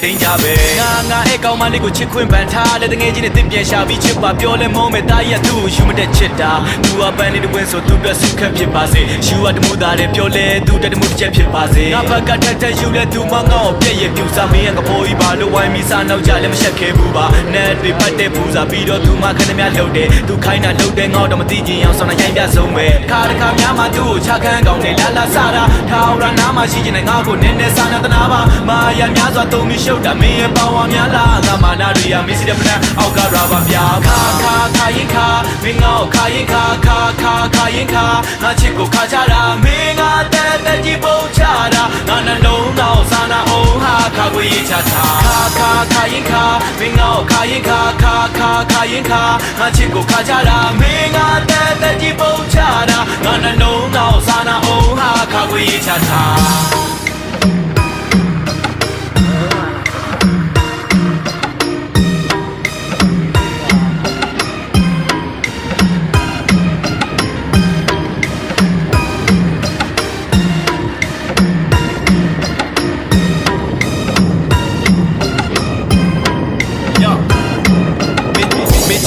တင်းကြပဲငါအဲ့ကောင်မလေးကိုချစ်ခွင့်ပန်ထားလက်တငယ်ချင်းနဲ့တစ်ပြန်ရှာပြီးချစ်ပါပြောလဲမောမဲ့တားရသူ့ကိုယူမတဲ့ချစ်တာသူကပန်းနေတဝင်းဆိုသူ့အတွက်ဆုခက်ဖြစ်ပါစေယူကတမှုသားတယ်ပြောလဲသူတတမှုတစ်ချက်ဖြစ်ပါစေငါဘက်ကထက်ယူလဲသူမငေါ့ပြည့်ရပြူစားမင်းကဖိုးကြီးပါလို့ဝိုင်းပြီးစားနောက်ကြလည်းမရှက်ခဲဘူးပါနဲ့တွေဖတ်တဲ့ပူစားပြီးတော့သူမခဏမြလှုပ်တယ်သူခိုင်းတာလှုပ်တယ်ငေါ့တော့မသိချင်အောင်ဆောင်းရိုင်းပြဆုံးပဲခါတခါများမှသူ့ကိုချခန်းကောင်းတယ်လာလာစားတာထောင်ရနာမှရှိချင်တဲ့ငါ့ကိုနည်းနည်းစားနာတနာပါမာယာများစွာသုံးပြီးရှုပ်တာမင်းရဲ့ပေါဝါများလားငါမာနာတွေရမင်းစီတဲ့ပနအောက်ကရာဘာပြာခါရင်ခါမင်းငေါ့ခါရင်ခါရင်ခါငါချစ်ကိုခါချတာမင်းငါတဲ့ကြီးပုံချတာငါနှလုံးသားစားနာအောင်ဟာခါကိုရေးချတာခါရင်ခါမင်းငေါ့ခါရင်ခါရင်ခါငါချစ်ကိုခါချတာမင်းငါတဲ့ကြီးပုံချတာငါနှလုံးသားစားနာအောင်ဟာခါကိုရေးချတာ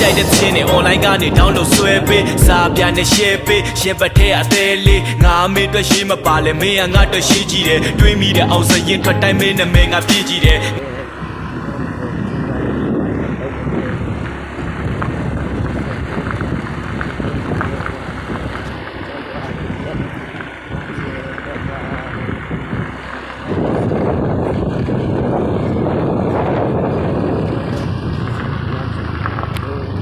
ကြိုက်တဲ့ချင်းနဲ့ online ကနေ download ဆွဲပေးစာပြနဲ့ share ပေးရှင်ပတ်ထဲအသေးလေးငါမေးတွေ့ရှိမပါလဲမင်းကငါတွေ့ရှိကြည့်တယ်တွေးမိတဲ့အောင်စရင်ထွက်တိုင်းမင်းနဲ့မင်းငါပြည့်ကြည့်တယ်